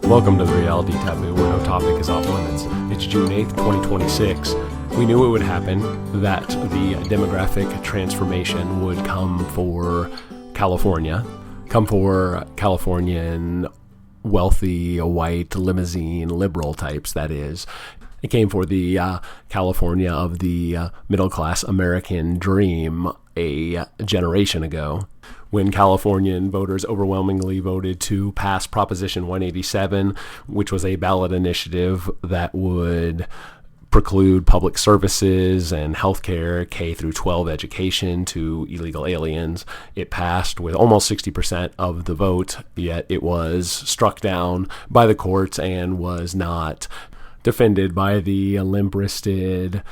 Welcome to the Reality Taboo, where no topic is off limits. It's June 8th, 2026. We knew it would happen, that the demographic transformation would come for Californian wealthy, white, limousine, liberal types, that is. It came for the California of the middle-class American dream a generation ago, when Californian voters overwhelmingly voted to pass Proposition 187, which was a ballot initiative that would preclude public services and healthcare, K through 12 education to illegal aliens. It passed with almost 60% of the vote, yet it was struck down by the courts and was not defended by the limp-wristed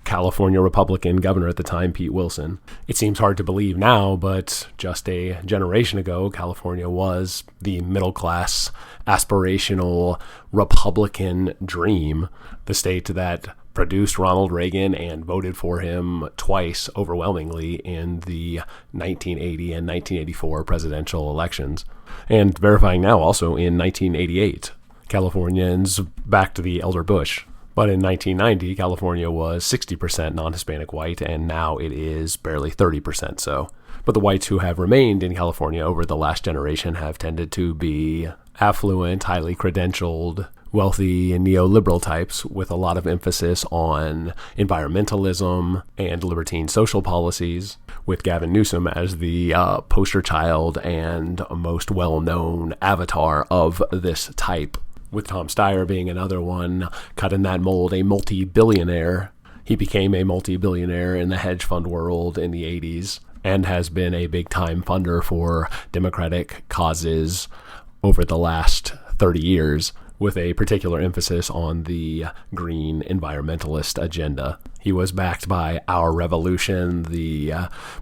California Republican governor at the time, Pete Wilson. It seems hard to believe now, but just a generation ago, California was the middle-class, aspirational Republican dream, the state that produced Ronald Reagan and voted for him twice overwhelmingly in the 1980 and 1984 presidential elections, and verifying now also in 1988. Californians backed the elder Bush. But in 1990, California was 60% non-Hispanic white, and now it is barely 30% so. But the whites who have remained in California over the last generation have tended to be affluent, highly credentialed, wealthy, and neoliberal types with a lot of emphasis on environmentalism and libertine social policies, with Gavin Newsom as the poster child and most well-known avatar of this type, with Tom Steyer being another one, cut in that mold, a multi-billionaire. He became a multi-billionaire in the hedge fund world in the 80s and has been a big-time funder for Democratic causes over the last 30 years, with a particular emphasis on the green environmentalist agenda. He was backed by Our Revolution, the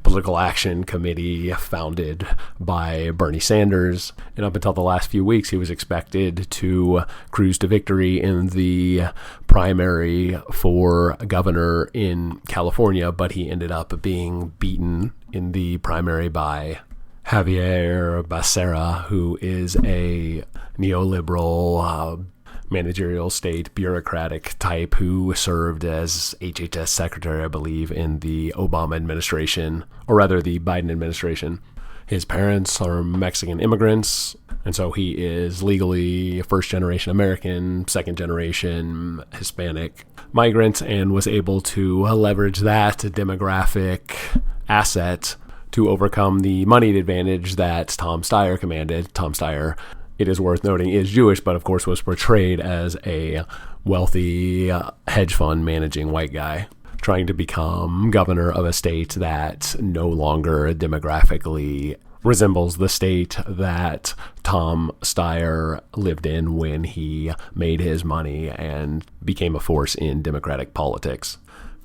political action committee founded by Bernie Sanders. And up until the last few weeks, he was expected to cruise to victory in the primary for governor in California, but he ended up being beaten in the primary by Javier Becerra, who is a neoliberal managerial state bureaucratic type who served as HHS secretary, I believe, in the Obama administration, or rather the Biden administration. His parents are Mexican immigrants, and so he is legally first-generation American, second-generation Hispanic migrant, and was able to leverage that demographic asset to overcome the moneyed advantage that Tom Steyer commanded. Tom Steyer, it is worth noting, is Jewish, but of course was portrayed as a wealthy hedge fund managing white guy trying to become governor of a state that no longer demographically resembles the state that Tom Steyer lived in when he made his money and became a force in Democratic politics.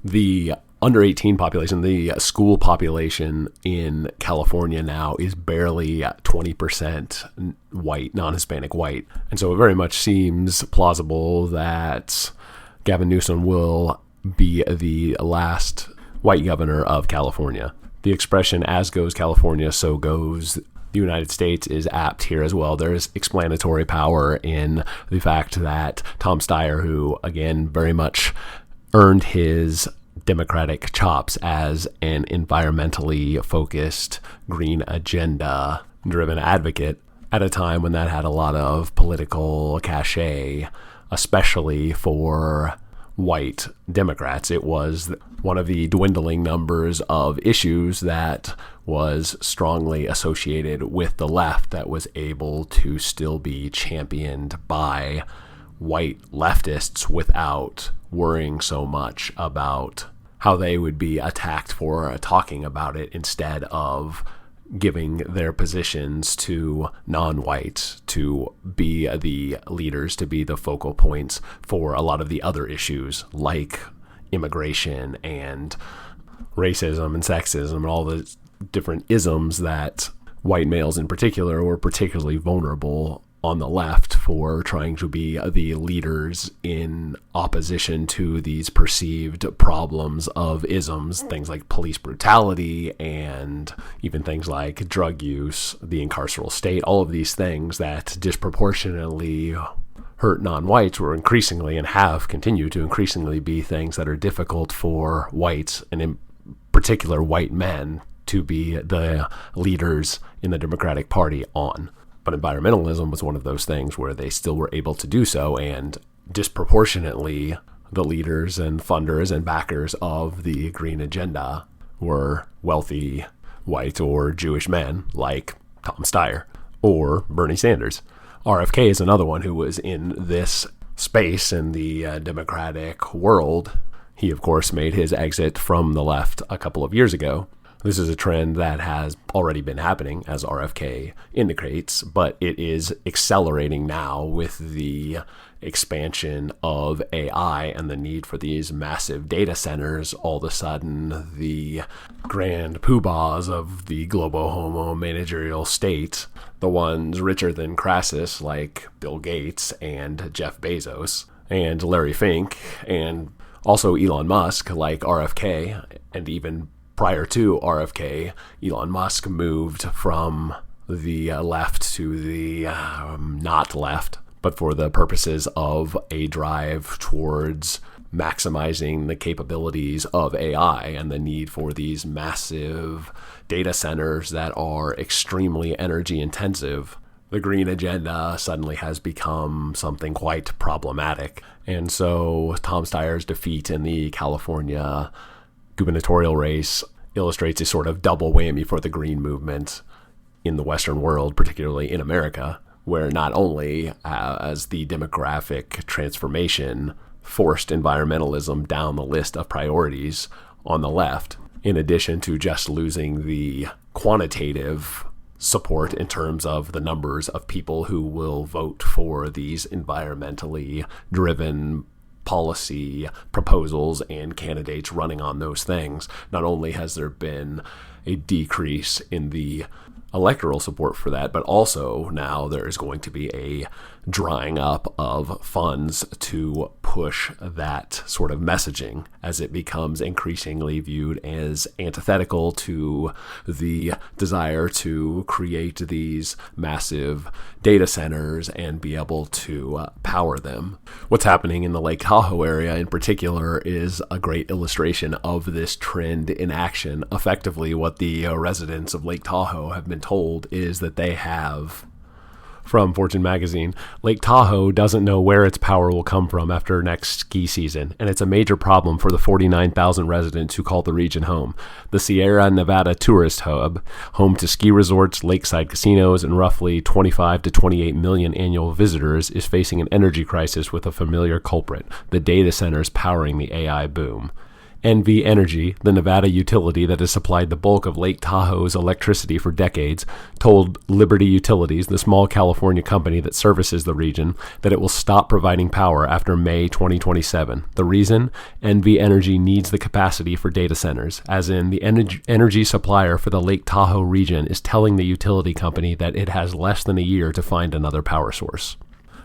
The under 18 population, the school population in California now is barely 20% white, non-Hispanic white. And so it very much seems plausible that Gavin Newsom will be the last white governor of California. The expression, as goes California, so goes the United States, is apt here as well. There is explanatory power in the fact that Tom Steyer, who again very much earned his Democratic chops as an environmentally focused, green agenda driven advocate at a time when that had a lot of political cachet, especially for white Democrats. It was one of the dwindling numbers of issues that was strongly associated with the left that was able to still be championed by white leftists without worrying so much about how they would be attacked for talking about it, instead of giving their positions to non-whites to be the leaders, to be the focal points for a lot of the other issues like immigration and racism and sexism and all the different isms that white males in particular were particularly vulnerable on the left for trying to be the leaders in opposition to these perceived problems of isms, things like police brutality and even things like drug use, the incarceral state, all of these things that disproportionately hurt non-whites were increasingly and have continued to increasingly be things that are difficult for whites, and in particular white men, to be the leaders in the Democratic Party on. But environmentalism was one of those things where they still were able to do so, and disproportionately the leaders and funders and backers of the green agenda were wealthy white or Jewish men like Tom Steyer or Bernie Sanders. RFK is another one who was in this space in the Democratic world. He, of course, made his exit from the left a couple of years ago. This is a trend that has already been happening, as RFK indicates, but it is accelerating now with the expansion of AI and the need for these massive data centers. All of a sudden, the grand poobahs of the globo homo managerial state, the ones richer than Crassus like Bill Gates and Jeff Bezos and Larry Fink, and also Elon Musk like RFK, and even prior to RFK, Elon Musk moved from the left to the not left, but for the purposes of a drive towards maximizing the capabilities of AI and the need for these massive data centers that are extremely energy intensive. The green agenda suddenly has become something quite problematic. And so Tom Steyer's defeat in the California gubernatorial race illustrates a sort of double whammy for the green movement in the Western world, particularly in America, where not only has the demographic transformation forced environmentalism down the list of priorities on the left, in addition to just losing the quantitative support in terms of the numbers of people who will vote for these environmentally driven policy proposals and candidates running on those things. Not only has there been a decrease in the electoral support for that, but also now there is going to be a drying up of funds to push that sort of messaging as it becomes increasingly viewed as antithetical to the desire to create these massive data centers and be able to power them. What's happening in the Lake Tahoe area in particular is a great illustration of this trend in action. Effectively, what the residents of Lake Tahoe have been told is that they have, from Fortune magazine, Lake Tahoe doesn't know where its power will come from after next ski season, and it's a major problem for the 49,000 residents who call the region home. The Sierra Nevada tourist hub, home to ski resorts, lakeside casinos, and roughly 25 to 28 million annual visitors, is facing an energy crisis with a familiar culprit: the data centers powering the AI boom. NV Energy, the Nevada utility that has supplied the bulk of Lake Tahoe's electricity for decades, told Liberty Utilities, the small California company that services the region, that it will stop providing power after May 2027. The reason? NV Energy needs the capacity for data centers, as in the energy supplier for the Lake Tahoe region is telling the utility company that it has less than a year to find another power source.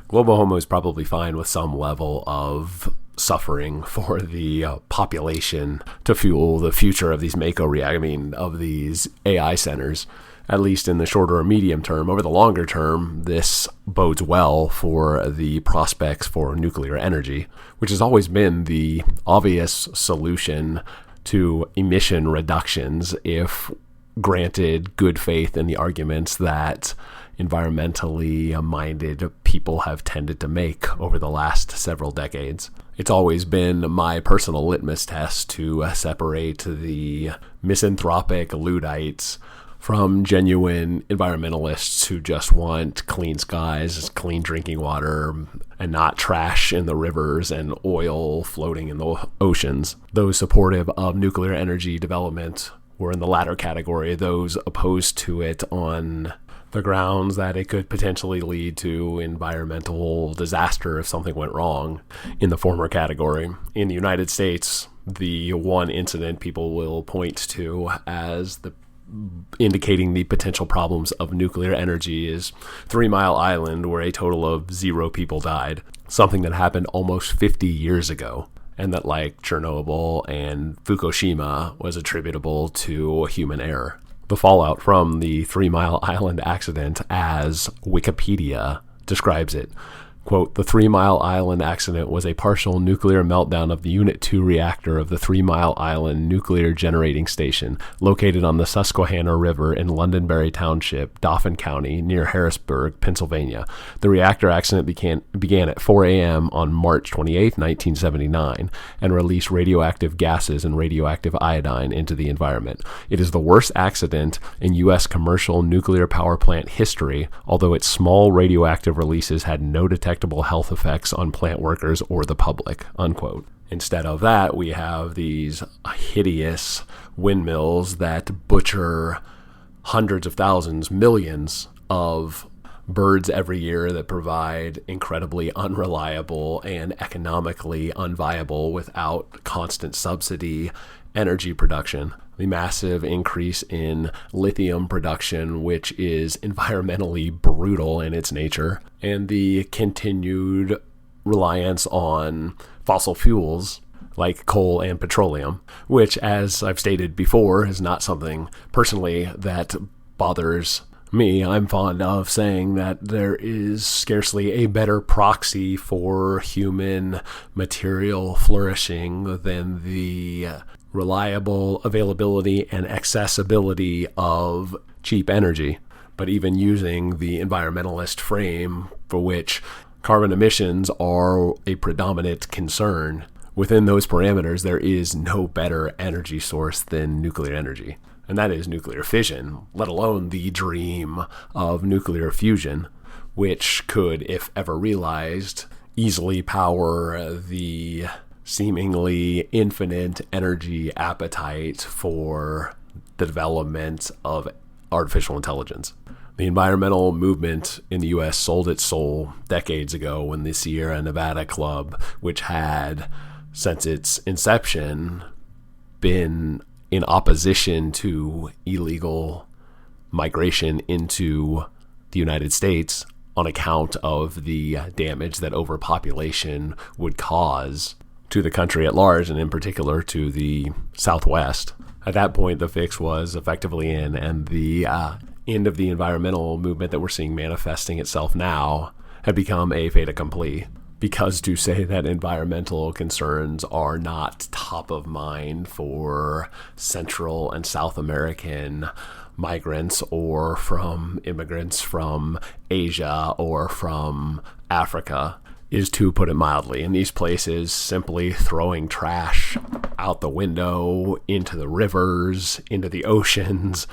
Globo Homo is probably fine with some level of suffering for the population to fuel the future of these of these AI centers, at least in the shorter or medium term. Over the longer term, this bodes well for the prospects for nuclear energy, which has always been the obvious solution to emission reductions if granted good faith in the arguments that environmentally minded people have tended to make over the last several decades. It's always been my personal litmus test to separate the misanthropic Luddites from genuine environmentalists who just want clean skies, clean drinking water, and not trash in the rivers and oil floating in the oceans. Those supportive of nuclear energy development were in the latter category. Those opposed to it on the grounds that it could potentially lead to environmental disaster if something went wrong, in the former category. In the United States, the one incident people will point to as the indicating the potential problems of nuclear energy is 3 Mile Island, where a total of 0 people died, something that happened almost 50 years ago, and that, like Chernobyl and Fukushima, was attributable to human error. The fallout from the 3 Mile Island accident, as Wikipedia describes it, quote, "The 3 Mile Island accident was a partial nuclear meltdown of the Unit 2 reactor of the 3 Mile Island Nuclear Generating Station, located on the Susquehanna River in Londonderry Township, Dauphin County, near Harrisburg, Pennsylvania. The reactor accident began at 4 a.m. on March 28, 1979, and released radioactive gases and radioactive iodine into the environment. It is the worst accident in U.S. commercial nuclear power plant history, although its small radioactive releases had no detectable health effects on plant workers or the public," unquote. Instead of that, we have these hideous windmills that butcher hundreds of thousands, millions of birds every year, that provide incredibly unreliable and economically unviable, without constant subsidy, energy production. The massive increase in lithium production, which is environmentally brutal in its nature, and the continued reliance on fossil fuels like coal and petroleum, which, as I've stated before, is not something personally that bothers me. I'm fond of saying that there is scarcely a better proxy for human material flourishing than the reliable availability and accessibility of cheap energy. But even using the environmentalist frame, for which carbon emissions are a predominant concern, within those parameters, there is no better energy source than nuclear energy. And that is nuclear fission, let alone the dream of nuclear fusion, which could, if ever realized, easily power the seemingly infinite energy appetite for the development of artificial intelligence. The environmental movement in the U.S. sold its soul decades ago when the Sierra Nevada Club, which had, since its inception, been in opposition to illegal migration into the United States on account of the damage that overpopulation would cause to the country at large, and in particular to the Southwest. At that point, the fix was effectively in, and the end of the environmental movement that we're seeing manifesting itself now had become a fait accompli. Because to say that environmental concerns are not top of mind for Central and South American migrants, or from immigrants from Asia or from Africa, is, to put it mildly. In these places, simply throwing trash out the window, into the rivers, into the oceans,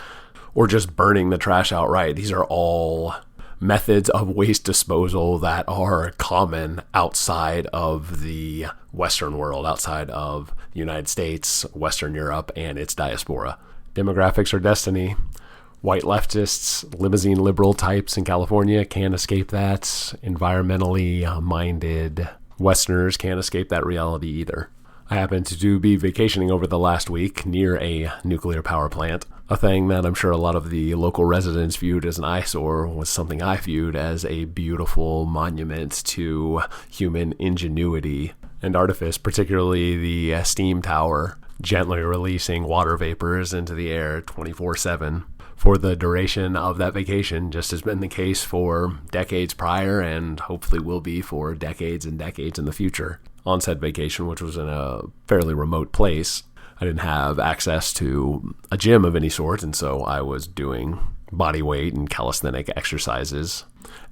or just burning the trash outright. These are all methods of waste disposal that are common outside of the Western world, outside of the United States, Western Europe, and its diaspora. Demographics are destiny. White leftists, limousine liberal types in California can't escape that. Environmentally minded Westerners can't escape that reality either. I happened to be vacationing over the last week near a nuclear power plant. A thing that I'm sure a lot of the local residents viewed as an eyesore was something I viewed as a beautiful monument to human ingenuity and artifice, particularly the steam tower, gently releasing water vapors into the air 24/7. For the duration of that vacation, just has been the case for decades prior, and hopefully will be for decades and decades in the future. On said vacation, which was in a fairly remote place, I didn't have access to a gym of any sort, and so I was doing body weight and calisthenic exercises,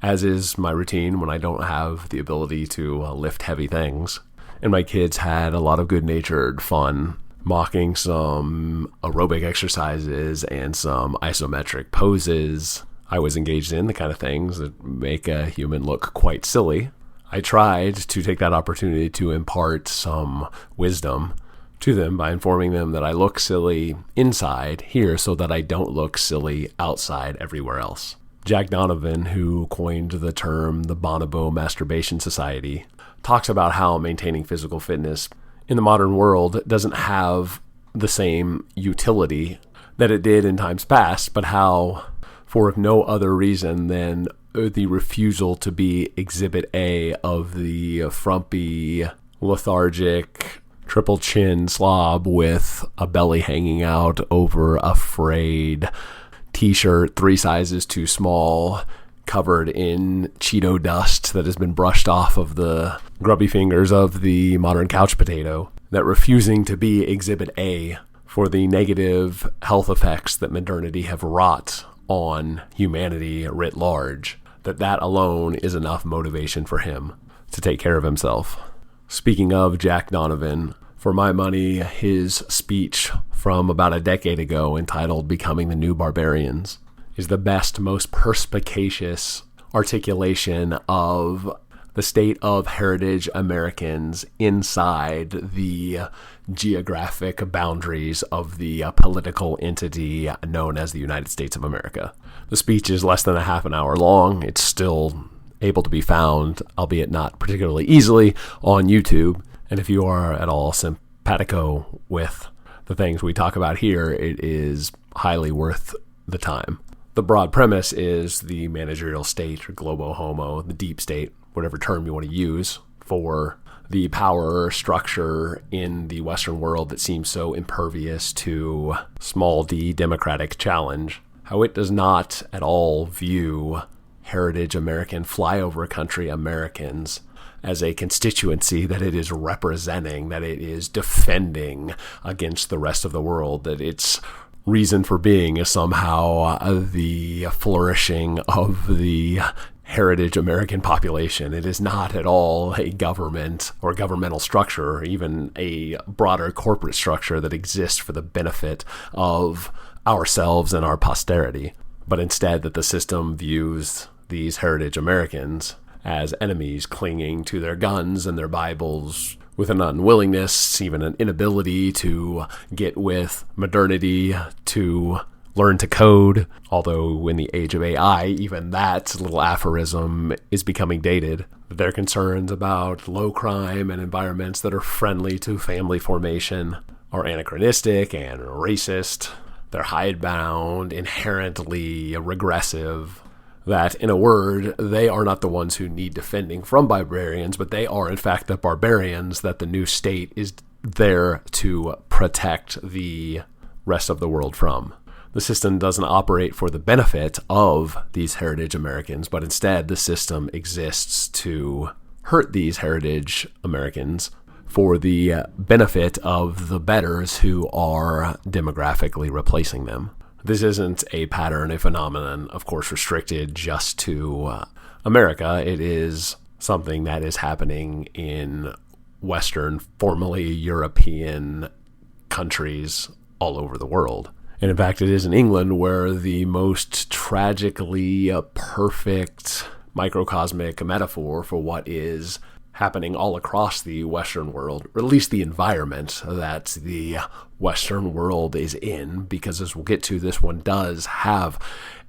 as is my routine when I don't have the ability to lift heavy things. And my kids had a lot of good-natured fun mocking some aerobic exercises and some isometric poses I was engaged in, the kind of things that make a human look quite silly. I tried to take that opportunity to impart some wisdom to them by informing them that I look silly inside here so that I don't look silly outside everywhere else. Jack Donovan, who coined the term the Bonobo Masturbation Society, talks about how maintaining physical fitness in the modern world doesn't have the same utility that it did in times past, but how, for no other reason than the refusal to be Exhibit A of the frumpy, lethargic, triple chin slob with a belly hanging out over a frayed t-shirt 3 sizes too small, covered in Cheeto dust that has been brushed off of the grubby fingers of the modern couch potato, that refusing to be Exhibit A for the negative health effects that modernity have wrought on humanity writ large, that alone is enough motivation for him to take care of himself. Speaking of Jack Donovan, for my money, his speech from about a decade ago entitled Becoming the New Barbarians is the best, most perspicacious articulation of the state of heritage Americans inside the geographic boundaries of the political entity known as the United States of America. The speech is less than a half an hour long. It's still able to be found, albeit not particularly easily, on YouTube. And if you are at all simpatico with the things we talk about here, it is highly worth the time. The broad premise is the managerial state, or globo homo, the deep state, whatever term you want to use, for the power structure in the Western world that seems so impervious to small d democratic challenge. How it does not at all view heritage American, flyover country Americans as a constituency that it is representing, that it is defending against the rest of the world, that its reason for being is somehow the flourishing of the heritage American population. It is not at all a government or governmental structure, or even a broader corporate structure that exists for the benefit of ourselves and our posterity, but instead that the system views these heritage Americans as enemies clinging to their guns and their Bibles with an unwillingness, even an inability to get with modernity, to learn to code, although in the age of AI, even that little aphorism is becoming dated. Their concerns about low crime and environments that are friendly to family formation are anachronistic and racist. They're hidebound, inherently regressive. That, in a word, they are not the ones who need defending from barbarians, but they are, in fact, the barbarians that the new state is there to protect the rest of the world from. The system doesn't operate for the benefit of these heritage Americans, but instead the system exists to hurt these heritage Americans for the benefit of the betters who are demographically replacing them. This isn't a pattern, a phenomenon, of course, restricted just to America. It is something that is happening in Western, formerly European countries all over the world. And in fact, it is in England where the most tragically perfect microcosmic metaphor for what is happening all across the Western world, or at least the environment that the Western world is in, because as we'll get to, this one does have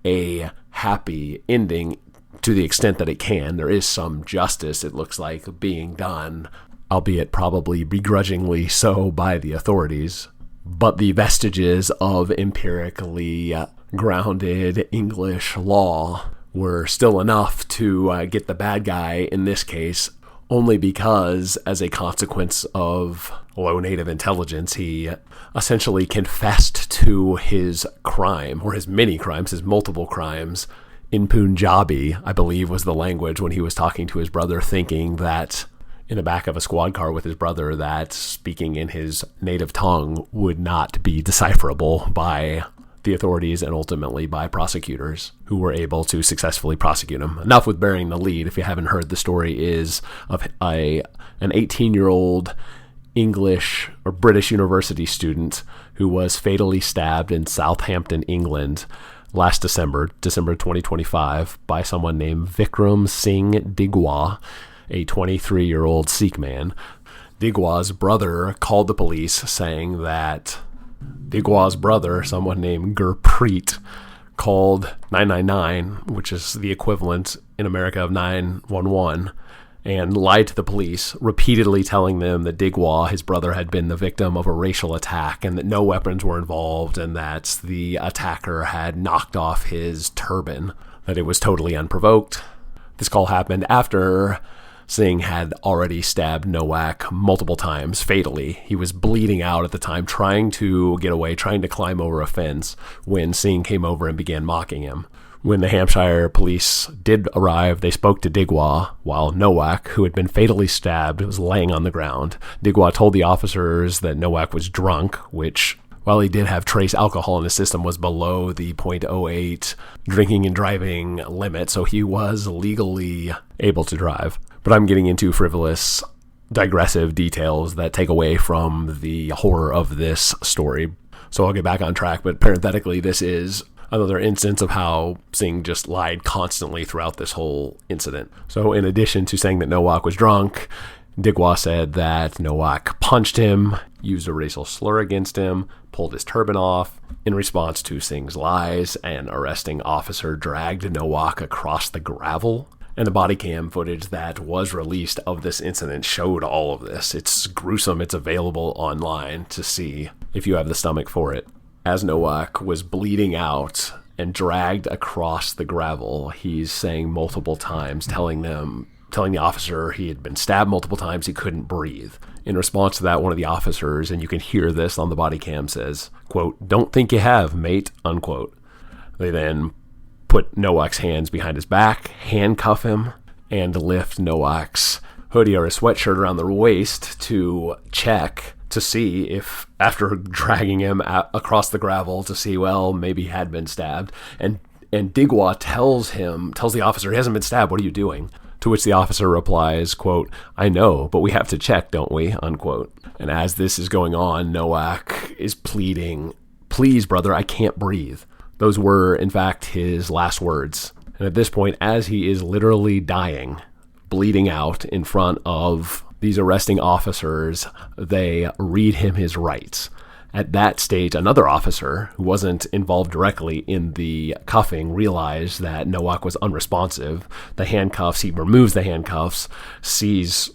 a happy ending to the extent that it can. There is some justice, it looks like, being done, albeit probably begrudgingly so by the authorities. But the vestiges of empirically grounded English law were still enough to get the bad guy, in this case, only because, as a consequence of low native intelligence, he essentially confessed to his crime, or his many crimes, his multiple crimes, in Punjabi, I believe was the language when he was talking to his brother, thinking that in the back of a squad car with his brother, that speaking in his native tongue would not be decipherable by the authorities and ultimately by prosecutors who were able to successfully prosecute him. Enough with bearing the lead. If you haven't heard, the story is of an 18-year-old English or British university student who was fatally stabbed in Southampton, England last December 2025, by someone named Vikram Singh Digwa, a 23-year-old Sikh man. Digwa's brother called the police saying that Digwa's brother, someone named Gurpreet, called 999, which is the equivalent in America of 911, and lied to the police, repeatedly telling them that Digwa, his brother, had been the victim of a racial attack and that no weapons were involved and that the attacker had knocked off his turban, that it was totally unprovoked. This call happened after Singh had already stabbed Nowak multiple times, fatally. He was bleeding out at the time, trying to get away, trying to climb over a fence, when Singh came over and began mocking him. When the Hampshire police did arrive, they spoke to Digwa, while Nowak, who had been fatally stabbed, was laying on the ground. Digwa told the officers that Nowak was drunk, which, while he did have trace alcohol in his system, was below the .08 drinking and driving limit, so he was legally able to drive. But I'm getting into frivolous, digressive details that take away from the horror of this story. So I'll get back on track, but parenthetically, this is another instance of how Singh just lied constantly throughout this whole incident. So in addition to saying that Nowak was drunk, Digwa said that Nowak punched him, used a racial slur against him, pulled his turban off. In response to Singh's lies, an arresting officer dragged Nowak across the gravel. And the body cam footage that was released of this incident showed all of this. It's gruesome. It's available online to see if you have the stomach for it. As Nowak was bleeding out and dragged across the gravel, he's saying multiple times, telling the officer he had been stabbed multiple times, he couldn't breathe. In response to that, one of the officers, and you can hear this on the body cam, says, quote, "Don't think you have, mate," unquote. They then put Nowak's hands behind his back, handcuff him, and lift Nowak's hoodie or his sweatshirt around the waist to check to see if, after dragging him across the gravel to see, well, maybe he had been stabbed. And Digwa tells the officer, he hasn't been stabbed, what are you doing? To which the officer replies, quote, "I know, but we have to check, don't we?" unquote. And as this is going on, Nowak is pleading, "Please, brother, I can't breathe." Those were, in fact, his last words. And at this point, as he is literally dying, bleeding out in front of these arresting officers, they read him his rights. At that stage, another officer who wasn't involved directly in the cuffing realized that Nowak was unresponsive. The handcuffs, he removes the handcuffs, sees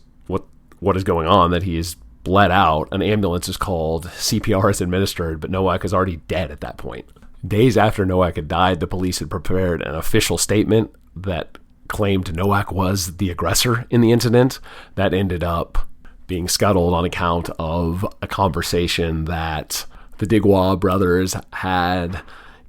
what is going on, that he is bled out. An ambulance is called, CPR is administered, but Nowak is already dead at that point. Days after Nowak had died, the police had prepared an official statement that claimed Nowak was the aggressor in the incident. That ended up being scuttled on account of a conversation that the Digwa brothers had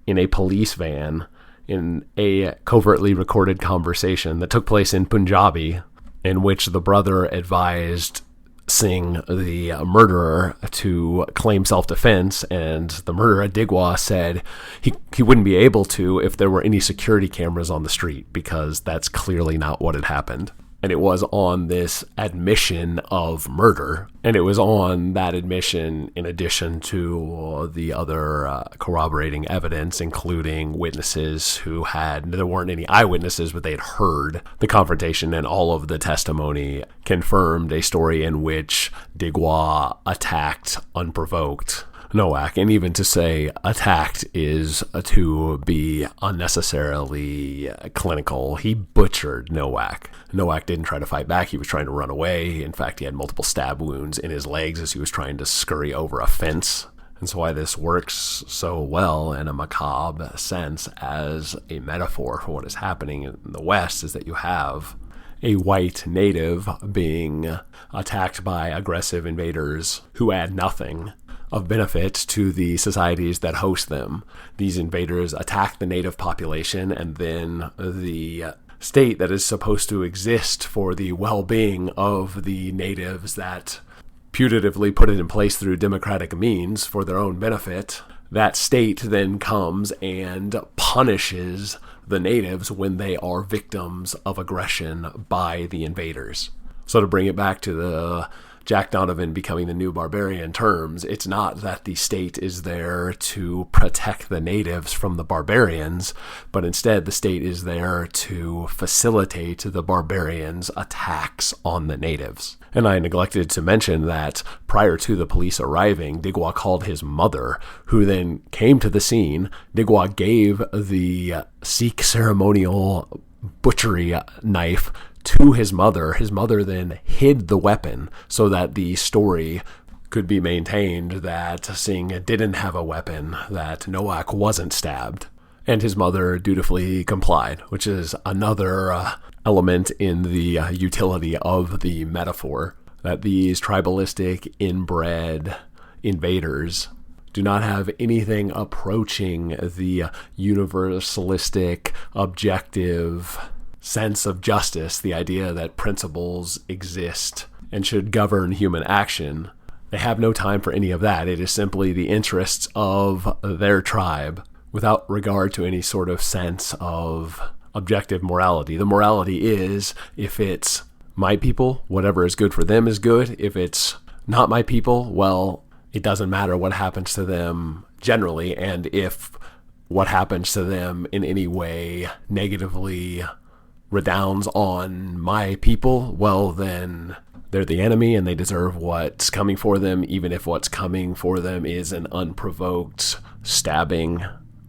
in a police van, in a covertly recorded conversation that took place in Punjabi, in which the brother advised Singh, the murderer, to claim self-defense, and the murderer, Digwa, said he wouldn't be able to if there were any security cameras on the street, because that's clearly not what had happened. And it was on this admission of murder, and it was on that admission in addition to the other corroborating evidence, including witnesses there weren't any eyewitnesses, but they had heard the confrontation, and all of the testimony confirmed a story in which Digwa attacked unprovoked Nowak. And even to say attacked is to be unnecessarily clinical. He butchered Nowak. Nowak didn't try to fight back. He was trying to run away. In fact, he had multiple stab wounds in his legs as he was trying to scurry over a fence. And so why this works so well in a macabre sense as a metaphor for what is happening in the West is that you have a white native being attacked by aggressive invaders who add nothing of benefit to the societies that host them. These invaders attack the native population, and then the state that is supposed to exist for the well-being of the natives that putatively put it in place through democratic means for their own benefit, that state then comes and punishes the natives when they are victims of aggression by the invaders. So to bring it back to the Jack Donovan becoming the new barbarian terms, it's not that the state is there to protect the natives from the barbarians, but instead the state is there to facilitate the barbarians' attacks on the natives. And I neglected to mention that prior to the police arriving, Digwa called his mother, who then came to the scene. Digwa gave the Sikh ceremonial butchery knife to his mother. His mother then hid the weapon so that the story could be maintained that Singh didn't have a weapon, that Nowak wasn't stabbed. And his mother dutifully complied, which is another element in the utility of the metaphor, that these tribalistic, inbred invaders do not have anything approaching the universalistic, objective sense of justice, the idea that principles exist and should govern human action. They have no time for any of that. It is simply the interests of their tribe without regard to any sort of sense of objective morality. The morality is, if it's my people, whatever is good for them is good. If it's not my people, well, it doesn't matter what happens to them generally. And if what happens to them in any way negatively redounds on my people, well, then they're the enemy and they deserve what's coming for them, even if what's coming for them is an unprovoked stabbing,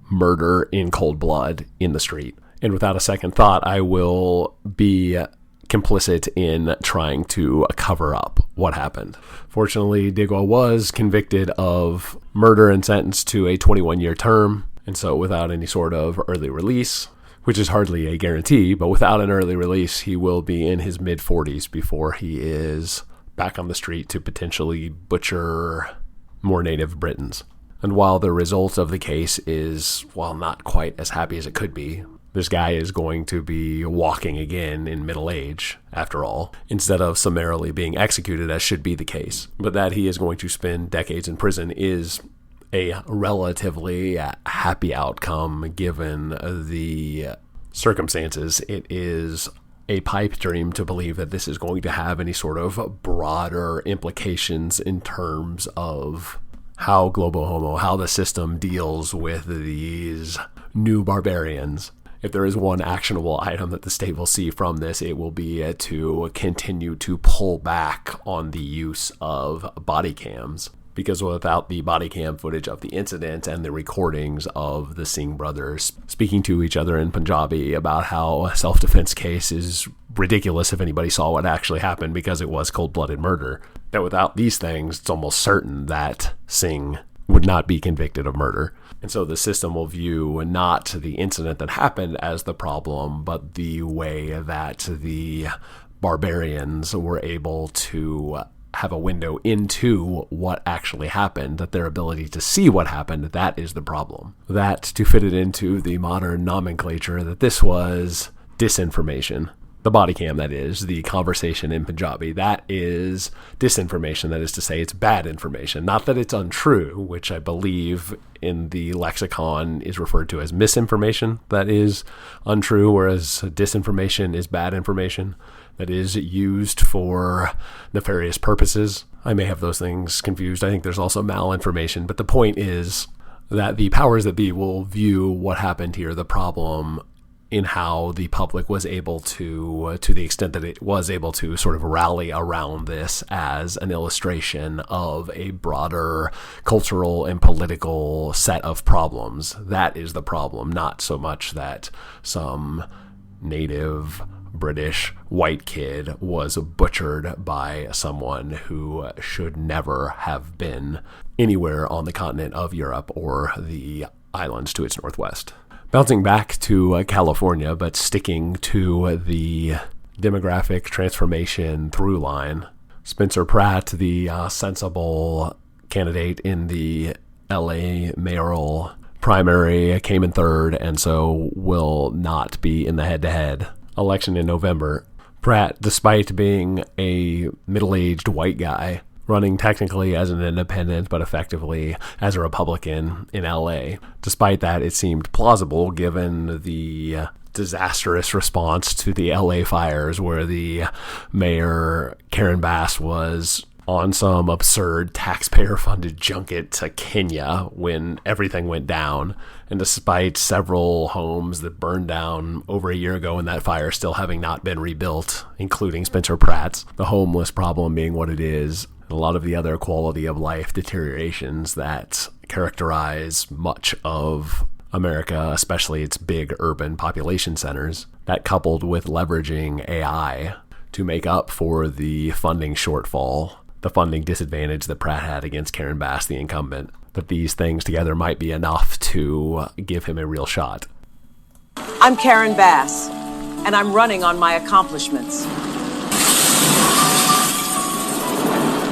murder in cold blood in the street. And without a second thought, I will be complicit in trying to cover up what happened. Fortunately, Digwa was convicted of murder and sentenced to a 21-year term, and so without any sort of early release, which is hardly a guarantee, but without an early release, he will be in his mid-40s before he is back on the street to potentially butcher more native Britons. And while the result of the case is, while not quite as happy as it could be, this guy is going to be walking again in middle age, after all, instead of summarily being executed, as should be the case. But that he is going to spend decades in prison is a relatively happy outcome given the circumstances. It is a pipe dream to believe that this is going to have any sort of broader implications in terms of how Globo Homo, how the system deals with these new barbarians. If there is one actionable item that the state will see from this, it will be to continue to pull back on the use of body cams. Because without the body cam footage of the incident and the recordings of the Singh brothers speaking to each other in Punjabi about how a self-defense case is ridiculous if anybody saw what actually happened because it was cold-blooded murder, that without these things, it's almost certain that Singh would not be convicted of murder. And so the system will view not the incident that happened as the problem, but the way that the barbarians were able to have a window into what actually happened, that their ability to see what happened, that is the problem. That, to fit it into the modern nomenclature, that this was disinformation. The body cam, that is, the conversation in Punjabi, that is disinformation. That is to say, it's bad information. Not that it's untrue, which I believe in the lexicon is referred to as misinformation. That is untrue, whereas disinformation is bad information that is used for nefarious purposes. I may have those things confused. I think there's also malinformation, but the point is that the powers that be will view what happened here, the problem, in how the public was able to the extent that it was able to sort of rally around this as an illustration of a broader cultural and political set of problems. That is the problem, not so much that some native British white kid was butchered by someone who should never have been anywhere on the continent of Europe or the islands to its northwest. Bouncing back to California, but sticking to the demographic transformation through line, Spencer Pratt, the sensible candidate in the LA mayoral primary, came in third and so will not be in the head-to-head election in November. Pratt, despite being a middle-aged white guy, running technically as an independent, but effectively as a Republican in LA. Despite that, it seemed plausible given the disastrous response to the LA fires where the mayor, Karen Bass, was on some absurd taxpayer-funded junket to Kenya when everything went down. And despite several homes that burned down over a year ago in that fire still having not been rebuilt, including Spencer Pratt's, the homeless problem being what it is, a lot of the other quality of life deteriorations that characterize much of America, especially its big urban population centers, that coupled with leveraging AI to make up for the funding shortfall, the funding disadvantage that Pratt had against Karen Bass, the incumbent, that these things together might be enough to give him a real shot. I'm Karen Bass, and I'm running on my accomplishments.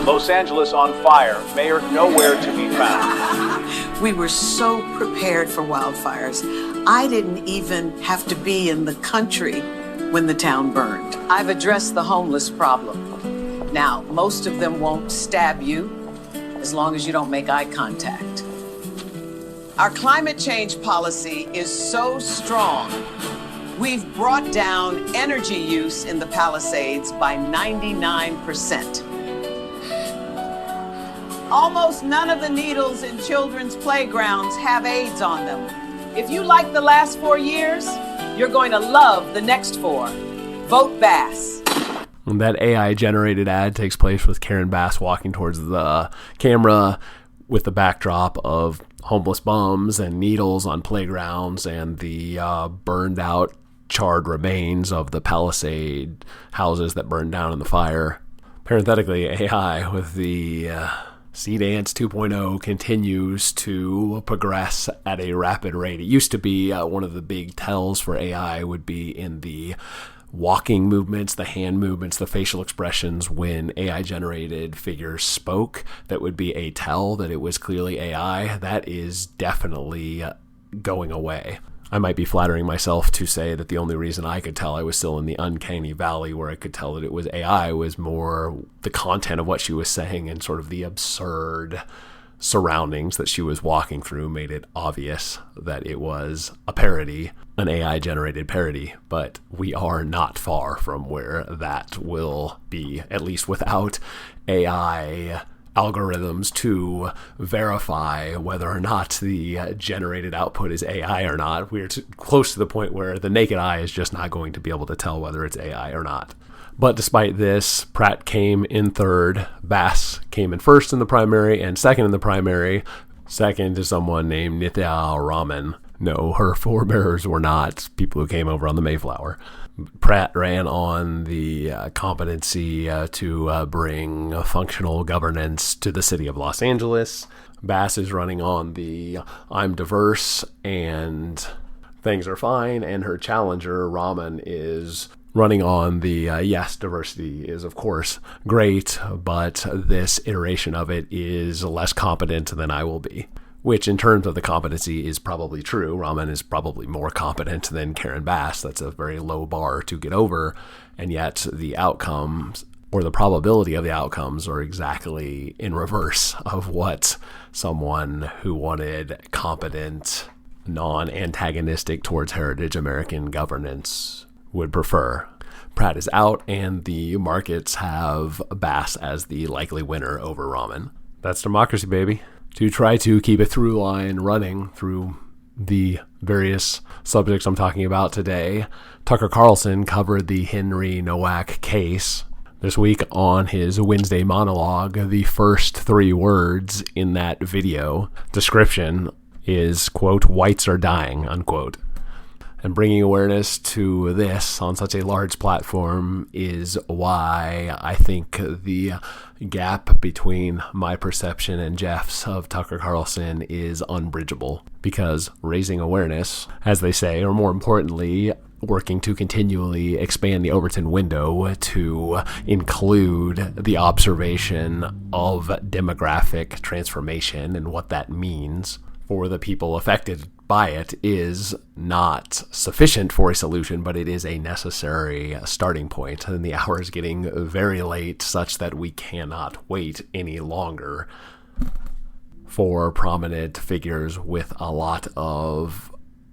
Los Angeles on fire, mayor nowhere to be found. We were so prepared for wildfires. I didn't even have to be in the country when the town burned. I've addressed the homeless problem. Now, most of them won't stab you as long as you don't make eye contact. Our climate change policy is so strong. We've brought down energy use in the Palisades by 99%. Almost none of the needles in children's playgrounds have AIDS on them. If you like the last 4 years, you're going to love the next 4. Vote Bass. That AI-generated ad takes place with Karen Bass walking towards the camera with the backdrop of homeless bums and needles on playgrounds and the burned-out, charred remains of the Palisade houses that burned down in the fire. Parenthetically, AI with the Sea Dance 2.0 continues to progress at a rapid rate. It used to be one of the big tells for AI would be in the walking movements, the hand movements, the facial expressions when AI-generated figures spoke. That would be a tell that it was clearly AI. That is definitely going away. I might be flattering myself to say that the only reason I could tell I was still in the uncanny valley where I could tell that it was AI was more the content of what she was saying and sort of the absurd surroundings that she was walking through made it obvious that it was a parody, an AI-generated parody. But we are not far from where that will be, at least without AI algorithms to verify whether or not the generated output is AI or not. We're close to the point where the naked eye is just not going to be able to tell whether it's AI or not. But despite this, Pratt came in third, Bass came in first in the primary, and second in the primary, second to someone named Nithya Raman. No, her forebears were not people who came over on the Mayflower. Pratt ran on the competency to bring functional governance to the city of Los Angeles. Bass is running on the I'm diverse and things are fine, and her challenger, Raman, is running on the yes, diversity is of course great, but this iteration of it is less competent than I will be. Which in terms of the competency is probably true. Raman is probably more competent than Karen Bass. That's a very low bar to get over. And yet the outcomes or the probability of the outcomes are exactly in reverse of what someone who wanted competent, non-antagonistic towards heritage American governance would prefer. Pratt is out, and the markets have Bass as the likely winner over Raman. That's democracy, baby. To try to keep a through line running through the various subjects I'm talking about today, Tucker Carlson covered the Henry Nowak case this week on his Wednesday monologue. The first 3 words in that video description is, quote, "whites are dying," unquote. And bringing awareness to this on such a large platform is why I think the gap between my perception and Jeff's of Tucker Carlson is unbridgeable. Because raising awareness, as they say, or more importantly, working to continually expand the Overton window to include the observation of demographic transformation and what that means for the people affected by it is not sufficient for a solution, but it is a necessary starting point. And the hour is getting very late, such that we cannot wait any longer for prominent figures with a lot of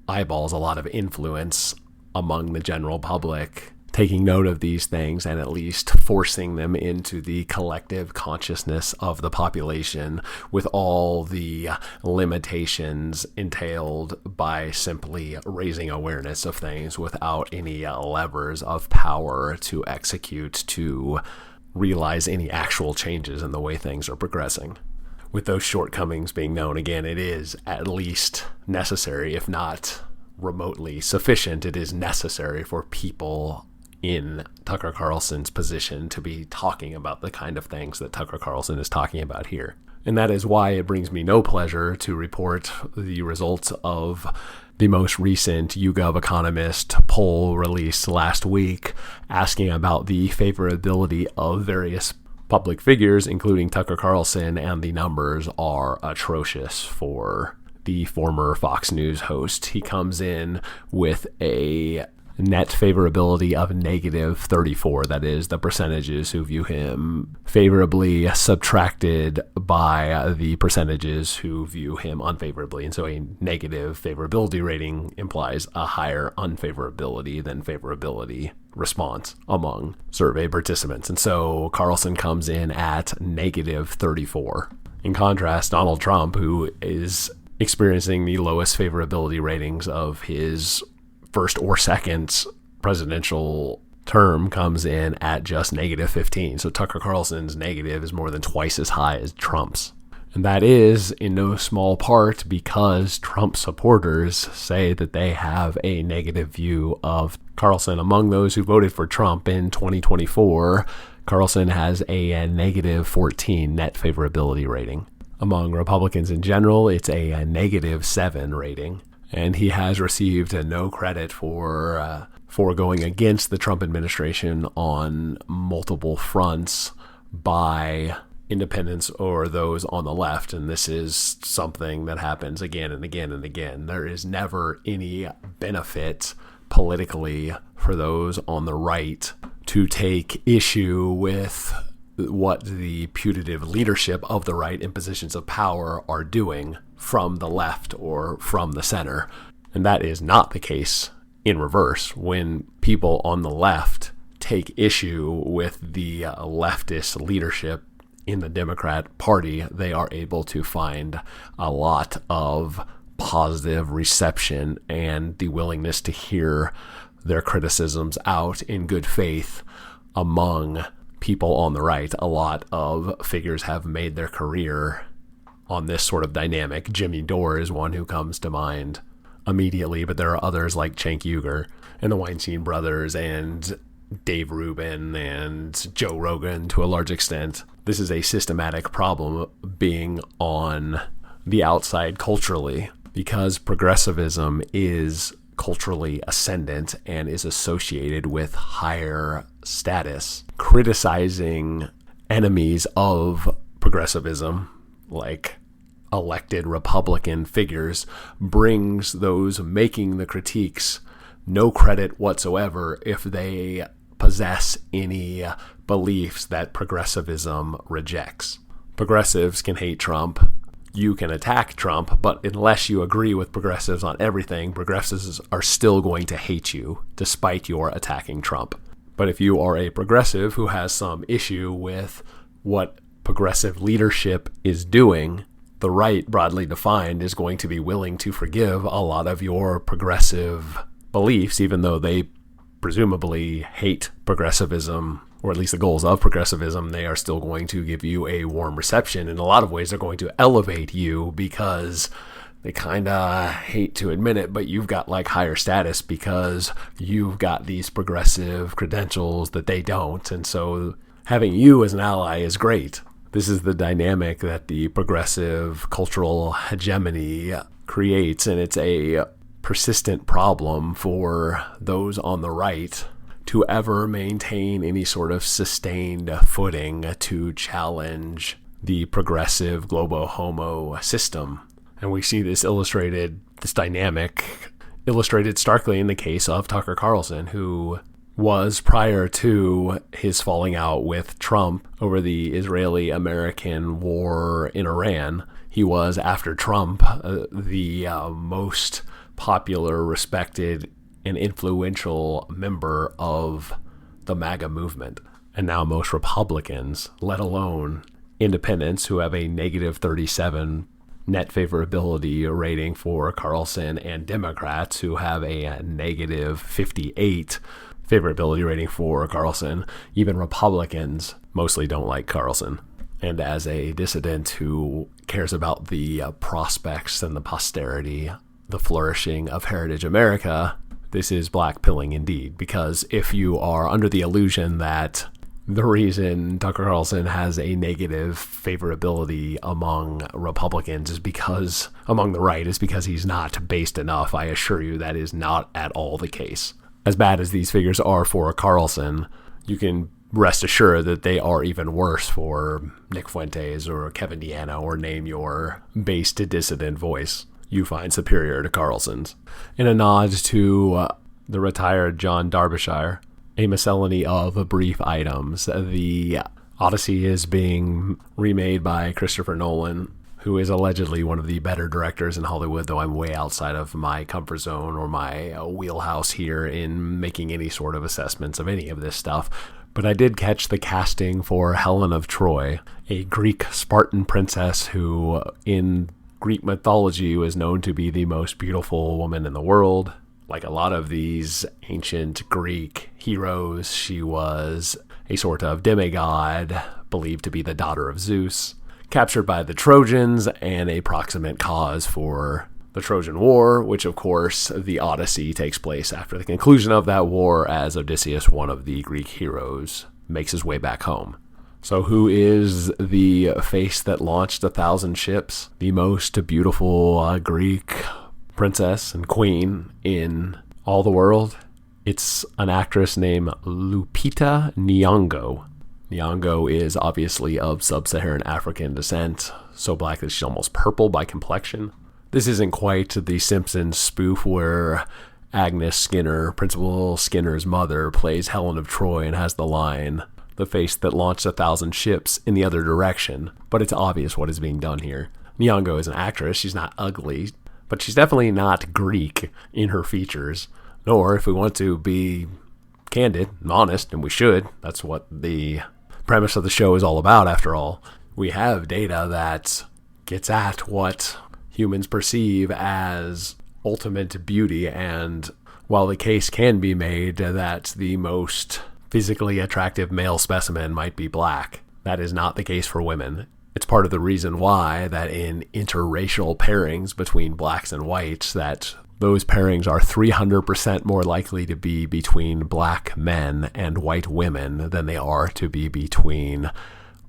eyeballs, a lot of influence among the general public, taking note of these things and at least forcing them into the collective consciousness of the population with all the limitations entailed by simply raising awareness of things without any levers of power to execute to realize any actual changes in the way things are progressing. with those shortcomings being known, again, it is at least necessary, if not remotely sufficient. It is necessary for people in Tucker Carlson's position to be talking about the kind of things that Tucker Carlson is talking about here. And that is why it brings me no pleasure to report the results of the most recent YouGov Economist poll released last week, asking about the favorability of various public figures, including Tucker Carlson, and the numbers are atrocious for the former Fox News host. He comes in with a net favorability of negative 34. That is the percentages who view him favorably subtracted by the percentages who view him unfavorably. And so a negative favorability rating implies a higher unfavorability than favorability response among survey participants. And so Carlson comes in at negative 34. In contrast, Donald Trump, who is experiencing the lowest favorability ratings of his first or second presidential term, comes in at just negative 15. So Tucker Carlson's negative is more than twice as high as Trump's. And that is in no small part because Trump supporters say that they have a negative view of Carlson. Among those who voted for Trump in 2024, Carlson has a negative 14 net favorability rating. Among Republicans in general, it's a negative 7 rating. And he has received no credit for going against the Trump administration on multiple fronts by independents or those on the left. And this is something that happens again and again and again. There is never any benefit politically for those on the right to take issue with what the putative leadership of the right in positions of power are doing from the left or from the center. And that is not the case in reverse. When people on the left take issue with the leftist leadership in the Democrat Party, they are able to find a lot of positive reception and the willingness to hear their criticisms out in good faith among people on the right. A lot of figures have made their career on this sort of dynamic. Jimmy Dore is one who comes to mind immediately, but there are others like Cenk Uygur and the Weinstein brothers and Dave Rubin and Joe Rogan to a large extent. This is a systematic problem being on the outside culturally, because progressivism is culturally ascendant and is associated with higher status. Criticizing enemies of progressivism, like elected Republican figures, brings those making the critiques no credit whatsoever if they possess any beliefs that progressivism rejects. Progressives can hate Trump. You can attack Trump, but unless you agree with progressives on everything, progressives are still going to hate you despite your attacking Trump. But if you are a progressive who has some issue with what progressive leadership is doing, the right, broadly defined, is going to be willing to forgive a lot of your progressive beliefs, even though they presumably hate progressivism, or at least the goals of progressivism. They are still going to give you a warm reception. In a lot of ways, they're going to elevate you because they kind of hate to admit it, but you've got like higher status because you've got these progressive credentials that they don't. And so having you as an ally is great. This is the dynamic that the progressive cultural hegemony creates, and it's a persistent problem for those on the right to ever maintain any sort of sustained footing to challenge the progressive globo homo system. And we see this dynamic illustrated starkly in the case of Tucker Carlson, who was, prior to his falling out with Trump over the Israeli-American war in Iran, he was, after Trump, the most popular, respected, and influential member of the MAGA movement. And now most Republicans, let alone independents who have a negative 37 net favorability rating for Carlson, and Democrats who have a negative 58 favorability rating for Carlson, even Republicans mostly don't like Carlson. And as a dissident who cares about the prospects and the posterity, the flourishing of Heritage America, this is black pilling indeed. Because if you are under the illusion that the reason Tucker Carlson has a negative favorability among Republicans is because, among the right, is because he's not based enough, I assure you that is not at all the case. As bad as these figures are for Carlson, you can rest assured that they are even worse for Nick Fuentes or Kevin Deanna, or name your based dissident voice you find superior to Carlson's. In a nod to the retired John Derbyshire, a miscellany of brief items. The Odyssey is being remade by Christopher Nolan, who is allegedly one of the better directors in Hollywood, though I'm way outside of my comfort zone or my wheelhouse here in making any sort of assessments of any of this stuff. But I did catch the casting for Helen of Troy, a Greek Spartan princess who, in Greek mythology, was known to be the most beautiful woman in the world. Like a lot of these ancient Greek heroes, she was a sort of demigod, believed to be the daughter of Zeus, captured by the Trojans, and a proximate cause for the Trojan War, which of course the Odyssey takes place after the conclusion of that war, as Odysseus, one of the Greek heroes, makes his way back home. So who is the face that launched 1,000 ships? The most beautiful Greek princess and queen in all the world? It's an actress named Lupita Nyong'o. Nyong'o is obviously of sub-Saharan African descent, so black that she's almost purple by complexion. This isn't quite the Simpsons spoof where Agnes Skinner, Principal Skinner's mother, plays Helen of Troy and has the line, "The face that launched 1,000 ships," in the other direction, but it's obvious what is being done here. Nyong'o is an actress. She's not ugly, but she's definitely not Greek in her features. Nor, if we want to be candid and honest, and we should, that's what the premise of the show is all about after all, we have data that gets at what humans perceive as ultimate beauty, and while the case can be made that the most physically attractive male specimen might be black, that is not the case for women. It's part of the reason why that in interracial pairings between blacks and whites, that those pairings are 300% more likely to be between black men and white women than they are to be between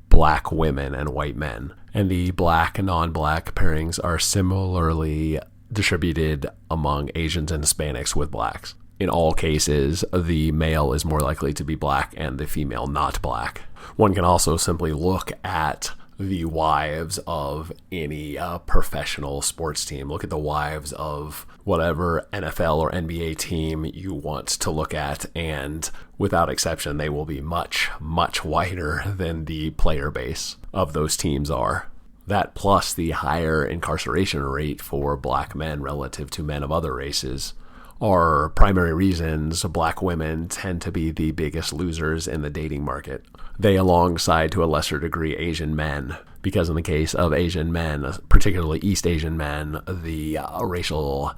black women and white men. And the black and non-black pairings are similarly distributed among Asians and Hispanics with blacks. In all cases, the male is more likely to be black and the female not black. One can also simply look at the wives of any professional sports team. Look at the wives of whatever NFL or NBA team you want to look at, and without exception, they will be much, much whiter than the player base of those teams are. That plus the higher incarceration rate for black men relative to men of other races are primary reasons black women tend to be the biggest losers in the dating market. They, alongside to a lesser degree Asian men, because in the case of Asian men, particularly East Asian men, the racial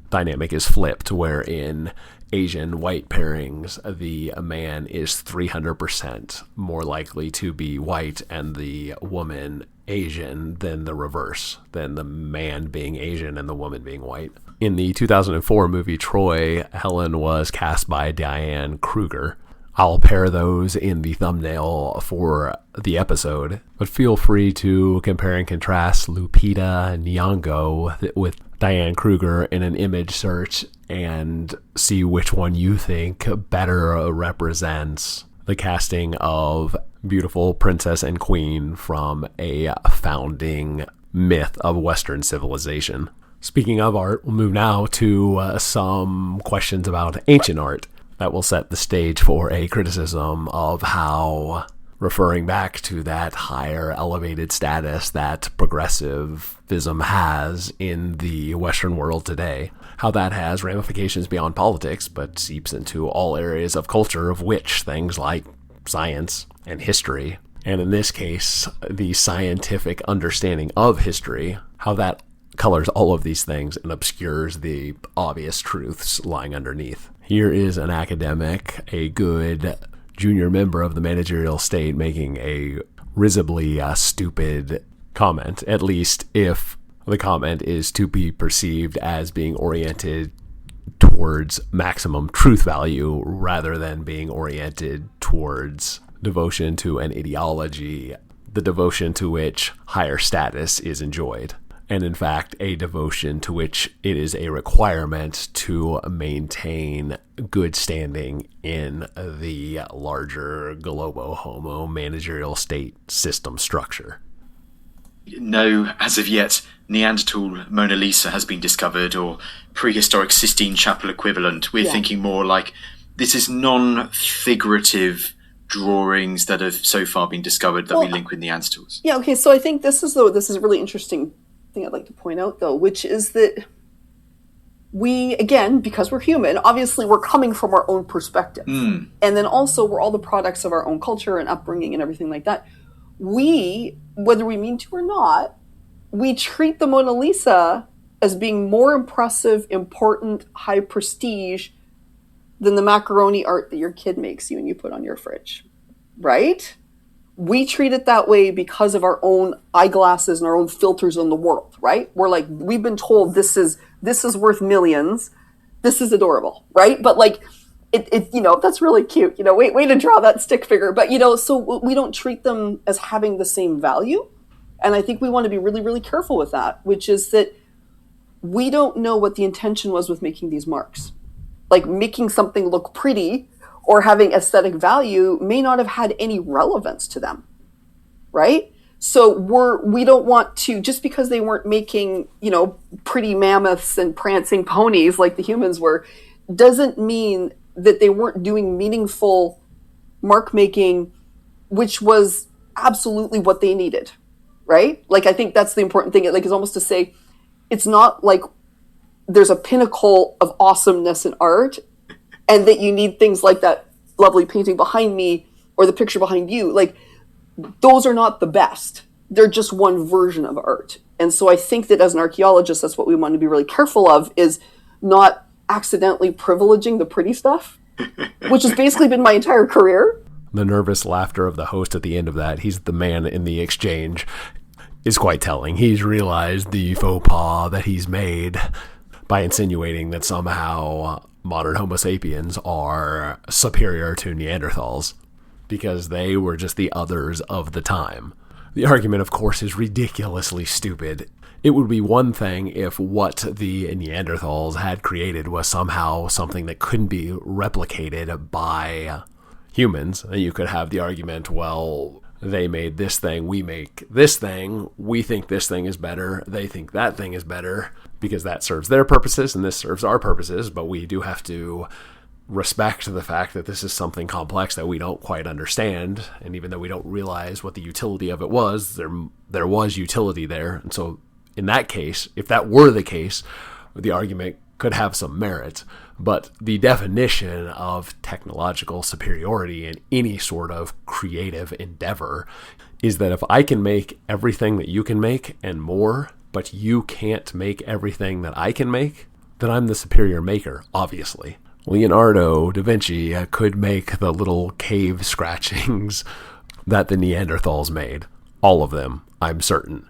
dynamic is flipped, where in Asian white pairings, the man is 300% more likely to be white and the woman Asian than the reverse, than the man being Asian and the woman being white. In the 2004 movie Troy, Helen was cast by Diane Kruger. I'll pair those in the thumbnail for the episode, but feel free to compare and contrast Lupita Nyong'o with Diane Kruger in an image search and see which one you think better represents the casting of beautiful princess and queen from a founding myth of Western civilization. Speaking of art, we'll move now to some questions about ancient art that will set the stage for a criticism of how, referring back to that higher elevated status that progressivism has in the Western world today, how that has ramifications beyond politics, but seeps into all areas of culture, of which things like science and history, and in this case, the scientific understanding of history, how that colors all of these things and obscures the obvious truths lying underneath. Here is an academic, a good junior member of the managerial state making a risibly stupid comment, at least if the comment is to be perceived as being oriented towards maximum truth value rather than being oriented towards devotion to an ideology, the devotion to which higher status is enjoyed. And in fact, a devotion to which it is a requirement to maintain good standing in the larger globo homo managerial state system structure. No, as of yet, Neanderthal Mona Lisa has been discovered, or prehistoric Sistine Chapel equivalent. We're thinking more like this is non-figurative drawings that have so far been discovered that we link with Neanderthals. Yeah, okay, so I think this is a really interesting thing I'd like to point out, though, which is that we, again, because we're human, obviously we're coming from our own perspective. And then also we're all the products of our own culture and upbringing and everything like that. We, whether we mean to or not, we treat the Mona Lisa as being more impressive, important, high prestige than the macaroni art that your kid makes you and you put on your fridge, right? We treat it that way because of our own eyeglasses and our own filters on the world, right? We're like, we've been told this is worth millions. This is adorable, right? But like, it that's really cute. Way to draw that stick figure. But, so we don't treat them as having the same value. And I think we want to be really, really careful with that, which is that we don't know what the intention was with making these marks. Like making something look pretty or having aesthetic value may not have had any relevance to them, right? So we don't want to, just because they weren't making, pretty mammoths and prancing ponies like the humans were, doesn't mean that they weren't doing meaningful mark making, which was absolutely what they needed, right? Like, I think that's the important thing. Like, it's almost to say, it's not like there's a pinnacle of awesomeness in art and that you need things like that lovely painting behind me or the picture behind you. Like, those are not the best. They're just one version of art. And so I think that as an archaeologist, that's what we want to be really careful of, is not accidentally privileging the pretty stuff, which has basically been my entire career. The nervous laughter of the host at the end of that, he's the man in the exchange, is quite telling. He's realized the faux pas that he's made by insinuating that somehow modern Homo sapiens are superior to Neanderthals because they were just the others of the time. The argument, of course, is ridiculously stupid. It would be one thing if what the Neanderthals had created was somehow something that couldn't be replicated by humans. And you could have the argument, well, they made this thing, we make this thing, we think this thing is better, they think that thing is better, because that serves their purposes and this serves our purposes, but we do have to respect the fact that this is something complex that we don't quite understand, and even though we don't realize what the utility of it was, there was utility there. And so in that case, if that were the case, the argument could have some merit. But the definition of technological superiority in any sort of creative endeavor is that if I can make everything that you can make and more, but you can't make everything that I can make, then I'm the superior maker, obviously. Leonardo da Vinci could make the little cave scratchings that the Neanderthals made. All of them, I'm certain.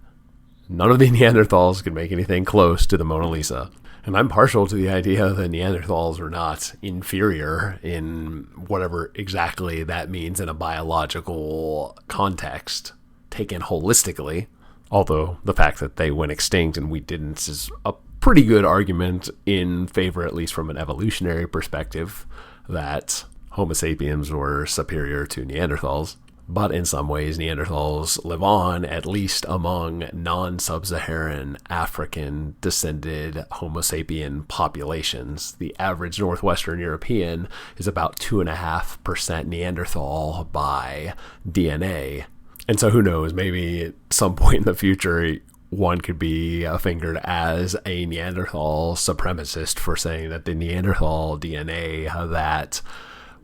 None of the Neanderthals could make anything close to the Mona Lisa. And I'm partial to the idea that Neanderthals are not inferior in whatever exactly that means in a biological context, taken holistically. Although the fact that they went extinct and we didn't is a pretty good argument in favor, at least from an evolutionary perspective, that Homo sapiens were superior to Neanderthals. But in some ways, Neanderthals live on, at least among non-sub-Saharan African descended Homo sapien populations. The average Northwestern European is about 2.5% Neanderthal by DNA. And so who knows, maybe at some point in the future, one could be fingered as a Neanderthal supremacist for saying that the Neanderthal DNA that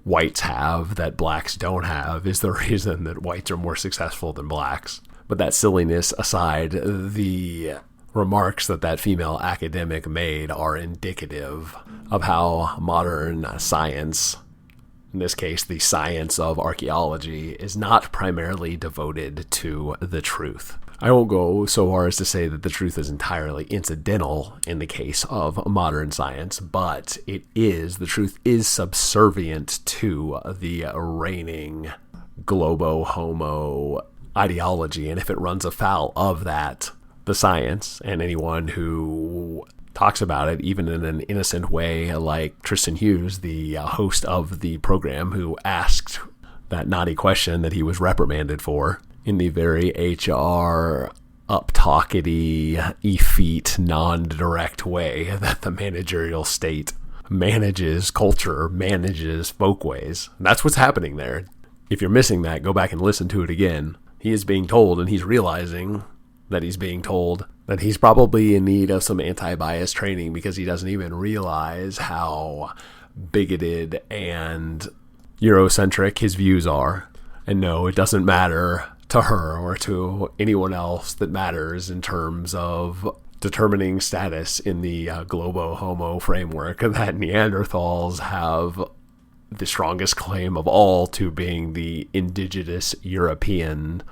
whites have that blacks don't have is the reason that whites are more successful than blacks. But that silliness aside, the remarks that female academic made are indicative of how modern science in this case, the science of archaeology, is not primarily devoted to the truth. I won't go so far as to say that the truth is entirely incidental in the case of modern science, but the truth is subservient to the reigning globo-homo ideology, and if it runs afoul of that, the science, and anyone who talks about it, even in an innocent way, like Tristan Hughes, the host of the program, who asked that naughty question that he was reprimanded for, in the very HR up-talkity, effete, non-direct way that the managerial state manages culture, manages folkways. That's what's happening there. If you're missing that, go back and listen to it again. He is being told, and he's realizing that he's being told, that he's probably in need of some anti-bias training, because he doesn't even realize how bigoted and Eurocentric his views are. And no, it doesn't matter to her or to anyone else that matters in terms of determining status in the globo-homo framework, that Neanderthals have the strongest claim of all to being the indigenous European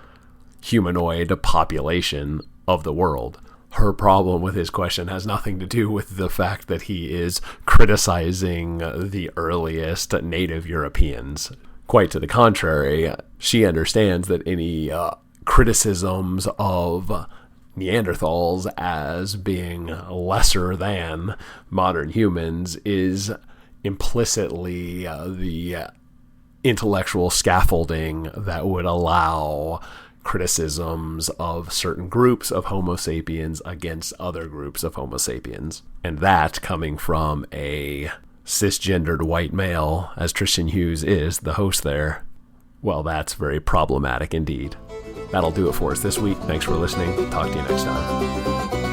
humanoid population of the world. Her problem with his question has nothing to do with the fact that he is criticizing the earliest native Europeans. Quite to the contrary, she understands that any criticisms of Neanderthals as being lesser than modern humans is implicitly the intellectual scaffolding that would allow criticisms of certain groups of Homo sapiens against other groups of Homo sapiens. And that coming from a cisgendered white male, as Tristan Hughes is, the host there, well, that's very problematic indeed. That'll do it for us this week. Thanks for listening. Talk to you next time.